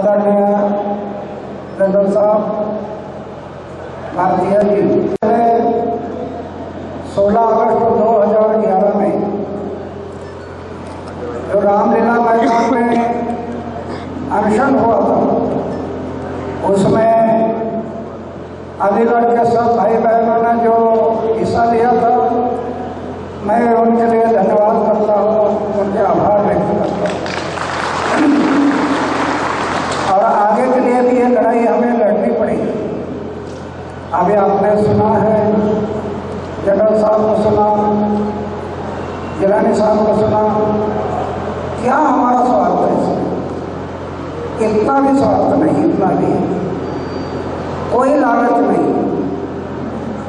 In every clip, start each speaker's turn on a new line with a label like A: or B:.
A: आदरणीय जनरल साहब भारतीय जी 16 अगस्त 2011 में जो रामलीला मैदान में अनशन हुआ था, उसमें अलीगढ़ के सब भाई बहनों ने जो हिस्सा लिया था, मैं उनके लिए धन्यवाद करता हूँ, उनके आभार व्यक्त करता हूँ। और आगे के लिए भी ये लड़ाई हमें लड़नी पड़ेगी। अभी आपने सुना है, जनरल साहब को सुना, जिलानी साहब को सुना, क्या हमारा स्वार्थ है इसमें? इतना भी स्वार्थ नहीं, इतना भी कोई लालच नहीं।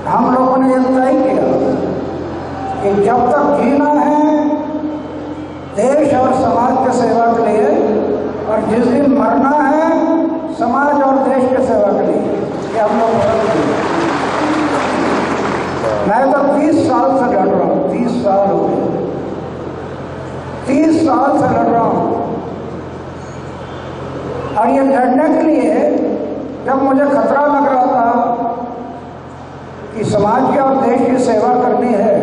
A: हम लोगों ने यह तय किया कि जब तक जीना है देश और समाज की सेवा के लिए, और जिस दिन मरना है समाज और देश की सेवा के लिए, ये हम लोग मैं तो 30 साल से लड़ रहा हूँ, 30 साल हो गए, 30 साल से लड़ रहा हूँ। और ये लड़ने के लिए जब मुझे खतरा लग रहा था कि समाज की और देश की सेवा करनी है,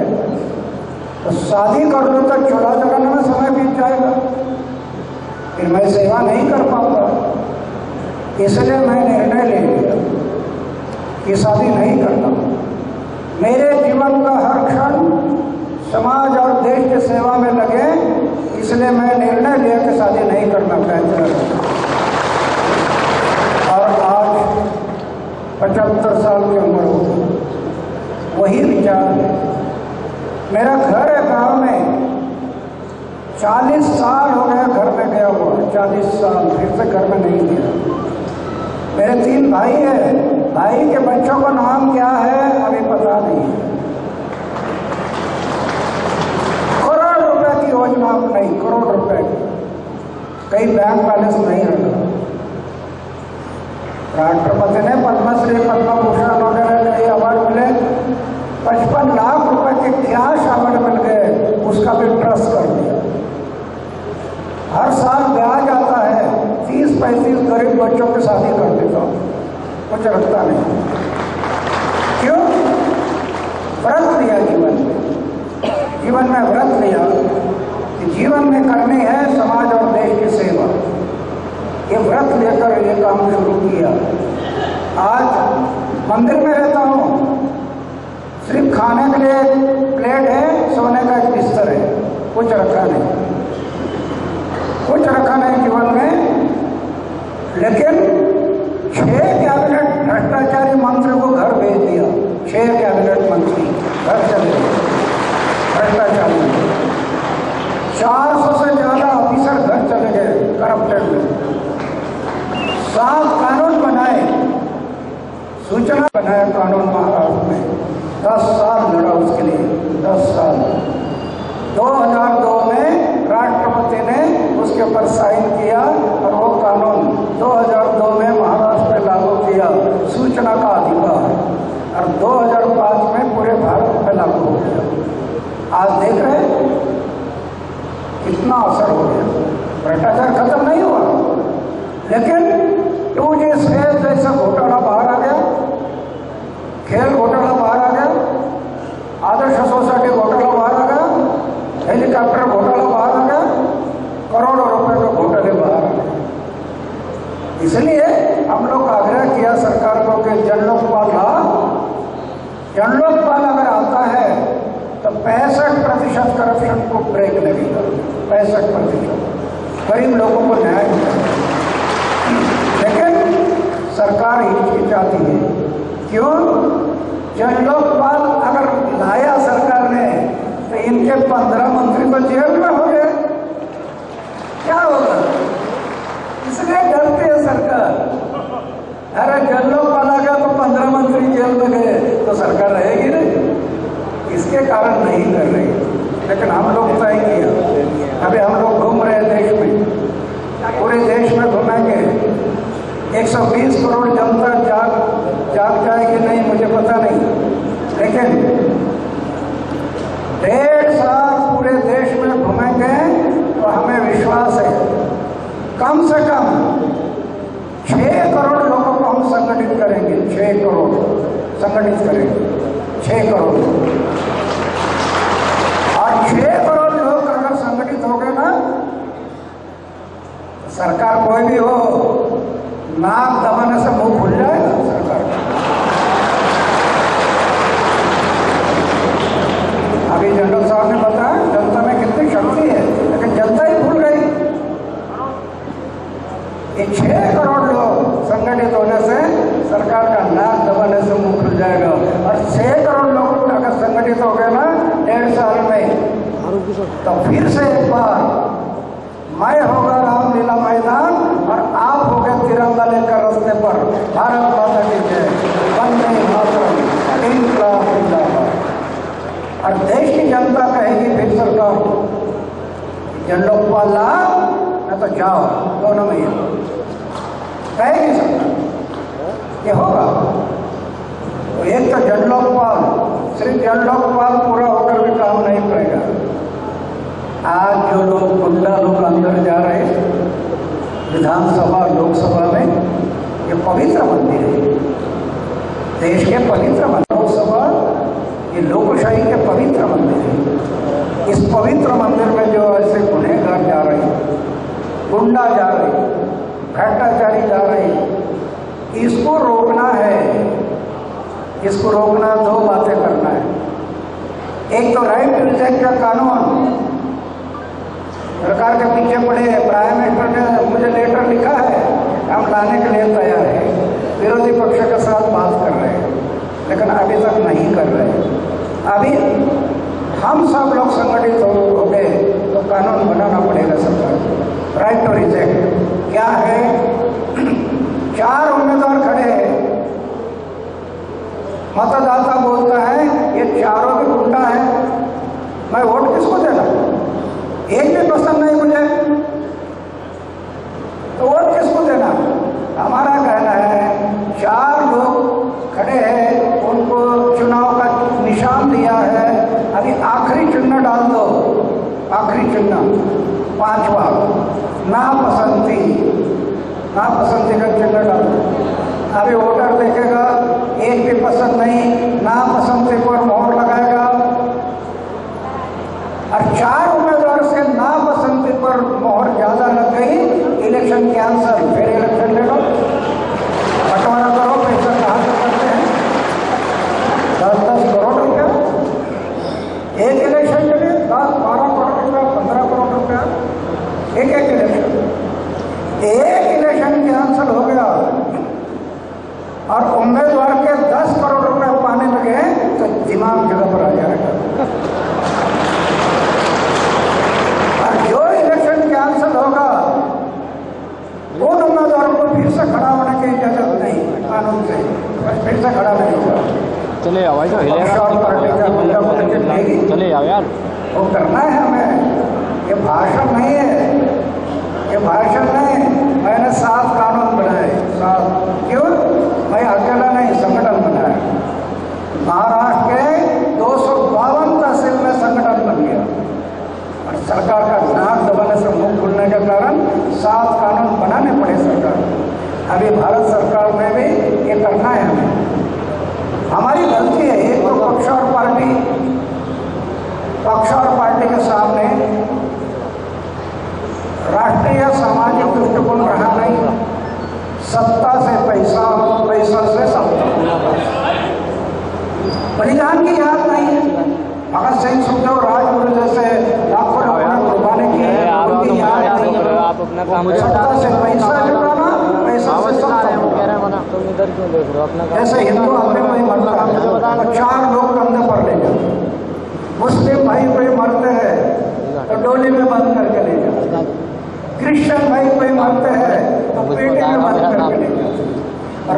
A: तो शादी कर लो तो चूल्हा जलाने में समय बीत जाएगा, फिर मैं सेवा नहीं कर पाऊंगा। इसलिए मैं निर्णय ले लिया कि शादी नहीं करना। मेरे जीवन का हर क्षण समाज और देश की सेवा में लगे, इसलिए मैं निर्णय लिया कि शादी नहीं करना बेहतर है। और आज 75 साल की उम्र हो गई, वही विचार है। मेरा घर है गांव में, 40 साल हो गया घर में गया हुआ, 40 साल फिर से घर में नहीं गया। मेरे 3 भाई हैं, भाई के बच्चों का नाम क्या है अभी पता नहीं। करोड़ रुपए की योजना नहीं, करोड़ रुपए की, कई बैंक बैलेंस नहीं रखा। राष्ट्रपति ने पद्मश्री, पद्म भूषण वगैरह के अवार्ड मिले, 55 लाख रुपए के कैश अवार्ड मिल गए, उसका भी ट्रस्ट कर दिया। हर साल ब्याज आता है, 30-35 गरीब बच्चों की शादी कर देता हूँ, कुछ रखता नहीं। क्यों? व्रत लिया जीवन में व्रत लिया कि जीवन में करनी है समाज और देश की सेवा। ये व्रत लेकर ये काम शुरू किया। आज मंदिर में रहता हूँ, सिर्फ खाने के लिए प्लेट है, सोने का एक बिस्तर है, कुछ रखा नहीं, कुछ रखा नहीं जीवन में। लेकिन 6 कैबिनेट भ्रष्टाचारी मंत्री को घर भेज दिया, 6 कैबिनेट मंत्री घर चले गए भ्रष्टाचारी। 400 से ज्यादा ऑफिसर घर चले गए करप्टेड में। 7 कानून बनाए, सूचना बनाया कानून महाराष्ट्र में, 10 साल लड़ा उसके लिए, 10 साल। 2002 में राष्ट्रपति ने उसके ऊपर साइन किया और वो कानून 2002 में महाराष्ट्र में लागू किया, सूचना का अधिकार, और 2005 में पूरे भारत में लागू हो गया। आज देख रहे हैं कितना असर हो गया। भ्रष्टाचार खत्म नहीं हुआ, लेकिन 2G स्पेस जैसा घोटाला बाहर आ गया, खेल घोटाला बाहर आ गया, आदर्श सोसाइटी घोटाला बाहर आ गया, हेलीकॉप्टर घोटाला बाहर आ गया, करोड़ों रुपए के घोटाले बाहर आ गए। इसलिए हम लोग आग्रह किया सरकार को कि जनलोकपाल अगर आता है तो 65% करप्शन को ब्रेक लगेगा, 65% गरीब लोगों को न्याय मिलेगा। लेकिन सरकार हिचकिचाती है। क्यों? जनलोकपाल अगर लाया सरकार ने तो इनके 15 मंत्री तो जेल में हो गए, क्या होगा? इसलिए डरती है सरकार। अरे जनलोकपाल आ गया तो 15 मंत्री जेल में गए तो सरकार रहेगी नहीं, इसके कारण नहीं कर रही। लेकिन हम लोग तय किया, अभी हम लोग घूम रहे हैं देश में, पूरे देश में घूमेंगे। 120 करोड़ जनता जाग जाएगी नहीं मुझे पता नहीं, लेकिन 1.5 साल पूरे देश में घूमेंगे तो हमें विश्वास है कम से कम 6 करोड़ लोगों को हम संगठित करेंगे, 6 करोड़ संगठित करेंगे, 6 करोड़। और 6 करोड़ लोग अगर संगठित हो गए ना, सरकार कोई भी हो, नाक दबाने से मुंह खुल जाएगा सरकार। अभी जनरल साहब ने बताया जनता में कितनी शक्ति है, लेकिन जनता ही भूल गई। ये 6 करोड़ लोग संगठित होने से सरकार का नाक दबाने से मुंह खुल जाएगा। और 6 करोड़ लोग अगर संगठित हो गए ना 1.5 साल में, तो फिर से एक बार मैं होगा रामलीला मैदान और आप हो गए तिरंगा लेकर रास्ते पर। भारत माता की जय, वंदे मातरम, इंकलाब जिंदाबाद। और देश की जनता कहेगी फिर सरकार जनलोकपाल लाओ न तो जाओ, दोनों में कहेगी सरकार। ये होगा तो एक तो जनलोकपाल, सिर्फ जनलोकपाल पूरा होकर भी काम नहीं करेगा। आज जो लोग गुंडा लोग अंदर जा रहे हैं विधानसभा लोकसभा में, ये पवित्र मंदिर है, देश के पवित्र मंदिर, लोकसभा ये लोकशाही के पवित्र मंदिर है। इस पवित्र मंदिर में जो ऐसे गुनहगार जा रहे हैं, गुंडा जा रहे हैं, भ्रष्टाचारी जा रहे हैं, इसको रोकना है। इसको रोकना 2 बातें करना है। एक तो राइट टू रिजेक्ट का कानून, सरकार के पीछे पड़े, प्राइम मिनिस्टर ने मुझे लेटर लिखा है, हम लाने के लिए तैयार है, विरोधी पक्ष के साथ बात कर रहे हैं, लेकिन अभी तक नहीं कर रहे। अभी हम सब लोग संगठित हो गए तो कानून बनाना पड़ेगा सरकार को। राइट टू रिजेक्ट क्या है? 4 उम्मीदवार खड़े हैं, मतदाता बोलता है ये चारों भी गुंडा है, मैं वोट किसको देना? एक भी पसंद नहीं मुझे, तो वोट किसको देना? हमारा कहना है 4 लोग खड़े हैं, उनको चुनाव का निशान दिया है, अभी आखिरी चिन्ह डाल दो, आखिरी चिन्ह 5वां नापसंदी, नापसंदी का चिन्ह डाल दो। अभी वोटर देखेगा, एक भी पसंद नहीं, नापसंदी पर मोहर लगाएगा। और 4 उम्मीदवार से नापसंदी पर मोहर ज्यादा लग गई, इलेक्शन कैंसल, फिर इलेक्शन ले लो, बंटवारा करो। पैसा कहाँ से करते हैं? 10-10 करोड़ रुपया एक इलेक्शन के लिए, 10-12 करोड़ रुपया, 15 करोड़ रुपया एक इलेक्शन। एक इलेक्शन कैंसल हो गया और उम्मीदवार के 10 करोड़ रुपए पाने लगे तो दिमाग जगह पर आ जाएगा। और जो इलेक्शन कैंसल होगा उन उम्मीदवारों को फिर से खड़ा होने की इजाजत नहीं, कानून से फिर से खड़ा नहीं होगा।
B: चले आओ भाई, चले आओ यार,
A: वो करना है हमें। ये भाषण नहीं है, ये भाषण नहीं। मैंने 7 कानून बनाए, 7। क्यों? मैं अकेला नहीं, संगठन बनाया। महाराष्ट्र के 252 तहसील में संगठन बन गया और सरकार का नाक दबाने से मुंह खुलने के कारण 7 कानून बनाने पड़े सरकार। अभी भारत सरकार में भी ये करना है हमें। हमारी गलती है, एक तो पक्ष और पार्टी के सामने राष्ट्रीय सामाजिक दृष्टिकोण रहा नहीं। सत्ता से पैसा, पैसा से सत्ता, बलिदान की याद नहीं है। भगत सिंह, सुखदेव, राजगुरु जैसे लाखों लोगों ने कुर्बानी की, उनकी याद नहीं है। सत्ता से पैसा जुटाना, पैसा से सत्ता। जैसे हिंदू अपने कोई मरता है तो 4 लोग कंधे पर ले जाते, मुस्लिम भाई कोई मरते हैं तो डोली में बंद करके ले जाते, क्रिश्चियन भाई कोई मरते हैं तो पेटी में बंद करके ले जाते।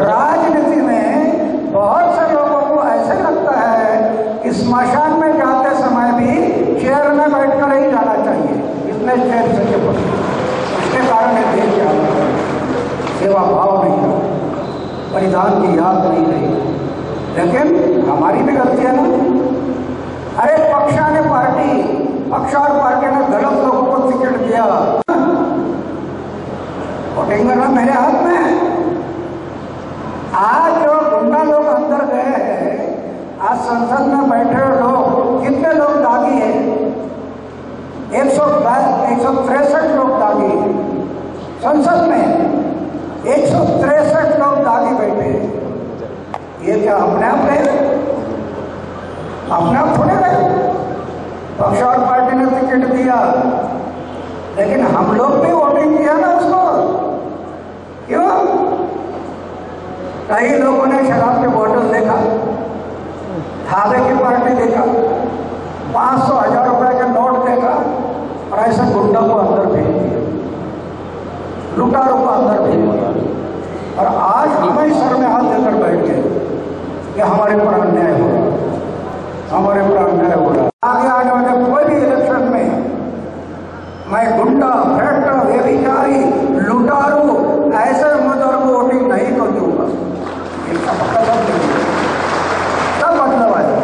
A: राजनीति में बहुत से लोगों को ऐसे लगता है कि स्मशान में जाते समय भी चेयर में बैठकर ही जाना चाहिए, इतने चेयर से चिपक, उसके कारण ये देश जाना, सेवा भाव नहीं था, बलिदान की याद नहीं रही। लेकिन हमारी भी गलती है ना। अरे पक्ष और पार्टी ने गलत लोगों को टिकट दिया, वोटिंग करना मेरे हाथ में है। 163 लोग दागी हैं। संसद में 163 लोग दागी बैठे हैं। ये क्या अपने आप रहे? अपने आप थोड़े रहे। पक्ष और पार्टी ने टिकट दिया, लेकिन हम लोग भी वोटिंग किया ना उसको। क्यों? कई लोगों ने शराब के बोतल देखा, थावे की पार्टी देखा, 500-1000 रुपए के नोट देखा, और ऐसे गुंडा को अंदर भेज दिया, लुटारू को अंदर भेज दिया। और आज हमें सर में हाथ देकर बैठ गए कि हमारे पर अन्याय हो रहा, हमारे पर अन्याय हो रहा। आगे आने वाले कोई भी इलेक्शन में मैं गुंडा, फैक्टर, व्यभिचारी, लुटारू ऐसे उम्मीदवार को वोटिंग नहीं कर दूंगा। इसका पक्का तब बदलाव आएगा,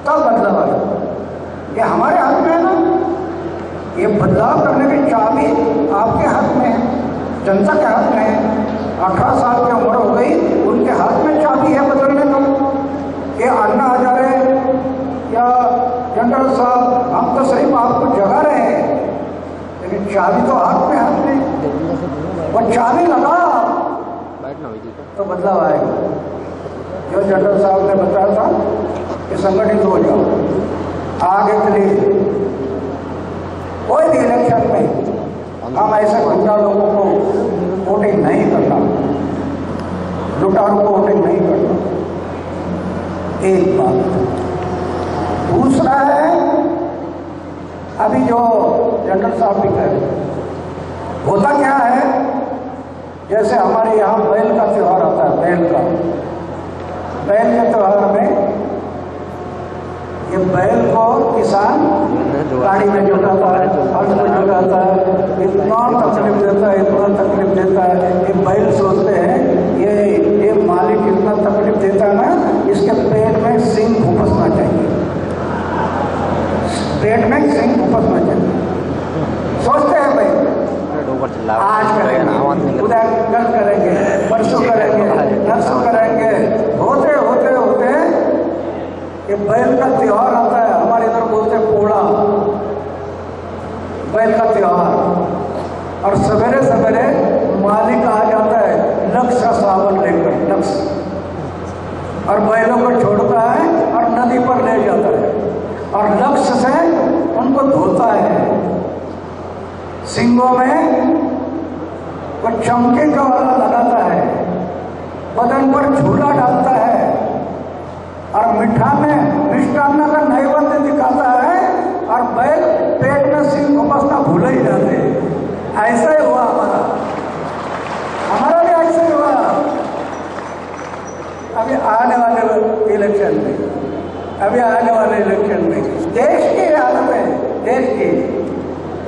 A: तब बदलाव आएगा। ये हमारे हाथ में है ना। ये बदलाव करने की चाबी आपके हाथ में है, जनता के हाथ में है। 18 साल की उम्र हो गई, उनके हाथ में चाबी है बदलने का। ये अन्ना हजारे या जनरल साहब हम तो सिर्फ आपको जगा रहे हैं, लेकिन चाबी तो हाथ में, हाथ में। वो चाबी लगा तो बदलाव आएगा। जो जनरल साहब ने बताया था कि संगठित हो जाओ आगे के लिए। कोई भी इलेक्शन में हम ऐसे गुंडा लोगों को वोटिंग नहीं करना, लुटारू को वोटिंग नहीं करना। एक बात। दूसरा है, अभी जो जनरल साहब भी कह रहे, होता क्या है, जैसे हमारे यहाँ बैल का त्योहार आता है, बैल के त्योहार में ये बैल को किसान गाड़ी में जुटाता है, हल में जुटाता है, इतना तकलीफ देता है, इतना तकलीफ देता है। ये बैल सोचते हैं ये मालिक इतना तकलीफ देता है ना, इसके पेट में सिंग घुपसना चाहिए, पेट में सिंग घुपसना चाहिए। सोचते हैं भाई आज करेंगे, उधर कल करेंगे, परसों करेंगे, नरसों करेंगे। होते होते होते ये बैल का त्योहार आता है, हमारे इधर बोलते पोड़ा, बैल का त्योहार। और सवेरे सवेरे मालिक आ जाता है लक्ष्य सावन लेकर, लक्ष्य, और बैलों को छोड़ता है और नदी पर ले जाता है, और लक्ष्य से उनको धोता है। सिंगों में वो चमके का वाला लगाता है, बदन पर झूला डालता है, और मिष्ठान्न का नैवेद्य दिखाता है, और बैल पेट में सिंह घुपसना भूल ही जाते। ऐसा ही हुआ हमारा भी ऐसा ही हुआ। अभी आने वाले इलेक्शन में, देश की हालत है, देश की।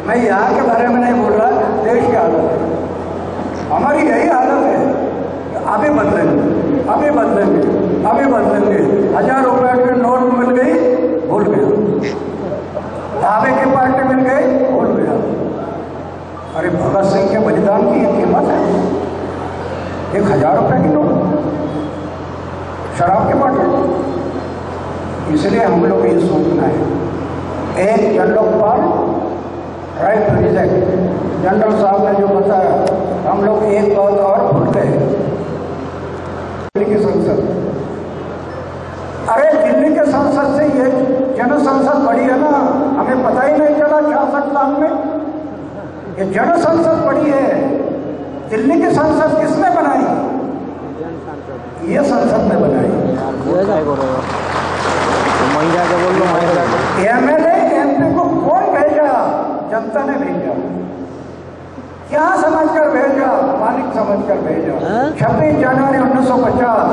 A: मैं यहाँ के बारे में नहीं बोल रहा, देश की हालत है। हमारी यही हालत है। अभी बदलेंगे, 1000 रुपए के नोट मिल गई, भूल गया। दावे की पार्टी मिल गई, भूल गया। अरे भगत सिंह के बलिदान की ये कीमत है, 1000 रुपए की नोट शराब के पार्टी। इसलिए हम लोग ये सोचना है, एक Janlokpal, right to reject. General साहब ने जो बताया, हम लोग एक बात और भूल गए, दिल्ली की संसद। अरे दिल्ली के संसद से ये जन संसद बड़ी है ना, हमें पता ही नहीं चला 66 साल में। ये जन संसद बड़ी है। दिल्ली की संसद किसने बनाई? ये संसद ने बनाई। एमएलए एमपी को कौन भेजा? जनता ने भेजा। क्या समझकर भेजा? मालिक समझकर भेजा। 26 जनवरी 1950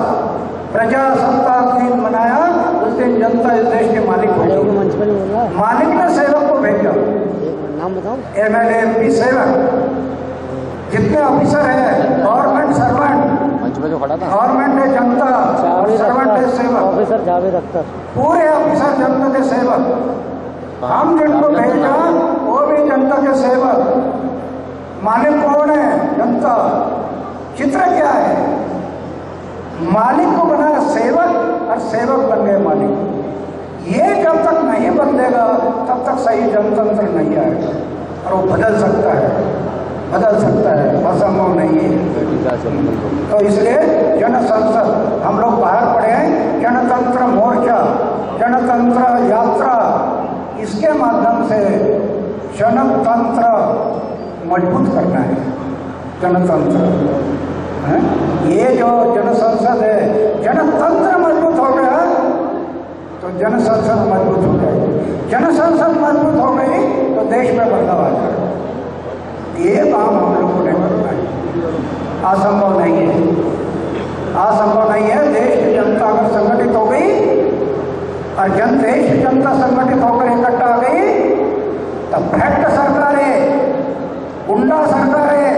A: प्रजासत्ताक दिन मनाया। उस दिन जनता इस देश के मालिक हो गई। मालिक ने सेवक को भेजा, एमएलए एमपी सेवक। जितने ऑफिसर है, गवर्नमेंट सर्वेंट, गवर्नमेंट है जनता और सर्वेंट है सेवक। ऑफिसर जावेद अख्तर, पूरे ऑफिसर जनता के सेवक। हम जिनको भेजा वो भी जनता के सेवक। मालिक कौन है? जनता। चित्र क्या है? मालिक को बनाया सेवक और सेवक बन गए मालिक। ये जब तक नहीं बदलेगा तब तक सही जनतंत्र नहीं आएगा। और वो बदल सकता है, असंभव नहीं है। तो इसलिए जन संसद हम लोग बाहर पड़े हैं, जनतंत्र मोर्चा, जनतंत्र यात्रा, इसके माध्यम से जनतंत्र मजबूत करना है। जनतंत्र है? ये जो जन संसद है, जनतंत्र मजबूत हो गया तो जन संसद मजबूत हो जाएगी। जन संसद मजबूत हो गई तो देश में बदलाव आ जाएगा। ये काम हम लोग को नहीं करना है। असंभव नहीं है, असंभव नहीं है। देश की जनता अगर संगठित हो गई और देश की जनता संगठित होकर इकट्ठा आ गई तब भ्रष्ट सरकारें, गुंडा सरकारें,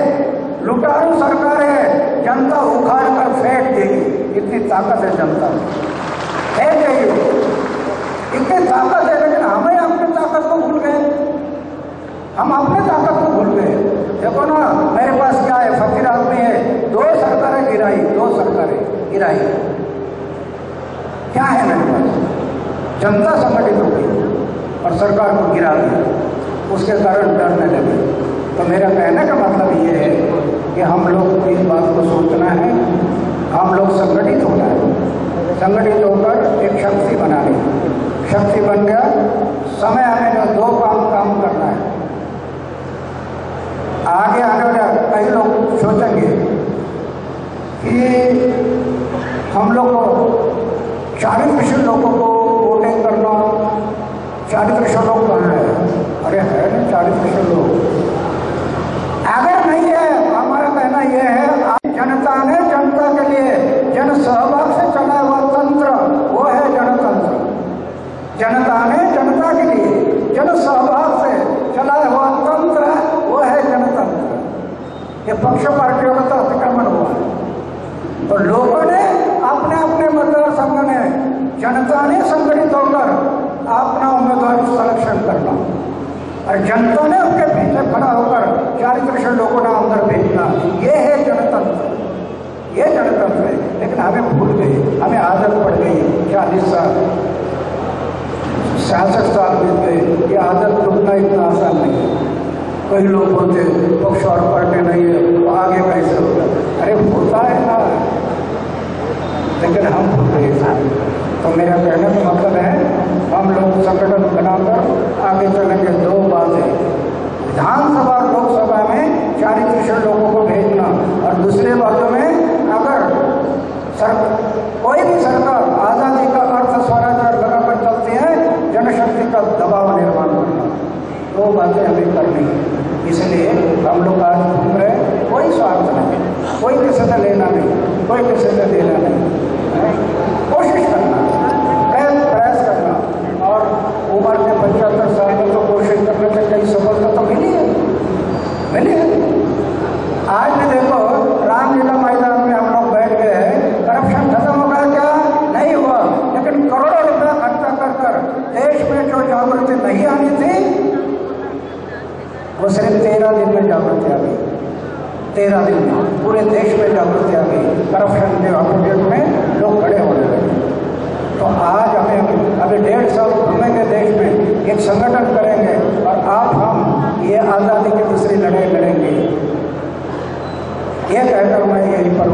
A: लुटारू सरकारें जनता उखाड़ कर फेंक देगी। इतनी ताकत है जनता में, फेंक देगी, इतनी ताकत है। लेकिन हमें अपनी ताकत को भूल गए, हम अपने ताकत को भूल गए। देखो ना, मेरे पास क्या है, फकीर आदमी है, 2 सरकारें गिराई, 2 सरकारें गिराई, क्या है मेरे पास? जनता संगठित हो गई और सरकार को गिरा दिया, उसके कारण डरने लगे। तो मेरा कहने का मतलब ये है कि हम लोग को इस बात को सोचना है, हम लोग संगठित होना है, संगठित होकर एक शक्ति बनानी है। शक्ति बन गया, समय आने में 2 काम करना है। आगे आने वाले कई लोग सोचेंगे कि हम लोग को 40% लोगों को वोटिंग करना, 40% लोग कहाँ है? अरे है नहीं 40% लोग, अगर नहीं है। हमारा कहना यह है, जनता ने जनता के लिए जन सहभाग से चला हुआ तंत्र वो है जनतंत्र। जनता ने जनता के लिए जन सहभाग से चला हुआ तंत्र वो है जनतंत्र। ये पक्ष पार्टियों का तो अतिक्रमण हुआ है। तो लोगों ने अपने अपने मतदार संघ में, जनता ने संगठित होकर अपना उम्मीदवार सिलेक्शन करना और जनता ने उनके पीछे खड़ा होकर 40% लोगों ने अंदर भेजना, ये है जनतंत्र, ये जनतंत्र है। लेकिन हमें भूल गई, हमें आदत पड़ गई। 40 साल 66 साल बीत गए, ये आदत टूटना इतना आसान नहीं है। कई लोग बोलते पक्ष और पार्टी नहीं है तो आगे कैसे होगा? अरे होता है ना, लेकिन हम भूल गए। तो मेरा कहने का मतलब है, हम लोग संगठन बनाकर आगे चलेंगे। 2 बातें, विधानसभा लोकसभा में 40% लोगों को भेजना और दूसरे बातों में अगर कोई भी सरकार आज़ादी का अर्थ स्वराज लगाकर चलती है, जनशक्ति का दबाव निर्माण करना, 2 बातें हमें करनी है। इसलिए हम लोग आज घूम रहे, कोई स्वार्थ नहीं, कोई किसी से लेना नहीं, कोई किसी से देना नहीं, कोशिश करना, प्रयास करना। और उम्र के 75 साल में तो कोशिश करने से कई सफलता तो मिली है। आज भी देखो, रामलीला मैदान में हम लोग बैठ गए हैं, करप्शन खत्म होगा क्या? नहीं हुआ। लेकिन करोड़ों रुपया खर्चा कर देश में जो जागृति नहीं आनी थी वो सिर्फ 13 दिन में जागृति आ गई। 13 दिन में पूरे देश में जागृति आ गई। करप्शन के अपोजिट में लोग खड़े होने लगे। तो आज हमें अभी 1.5 साल घूमेंगे देश में, एक संगठन करेंगे और आप हम ये आज़ादी की दूसरी लड़ाई लड़ेंगे। ये कहकर मैं यही पर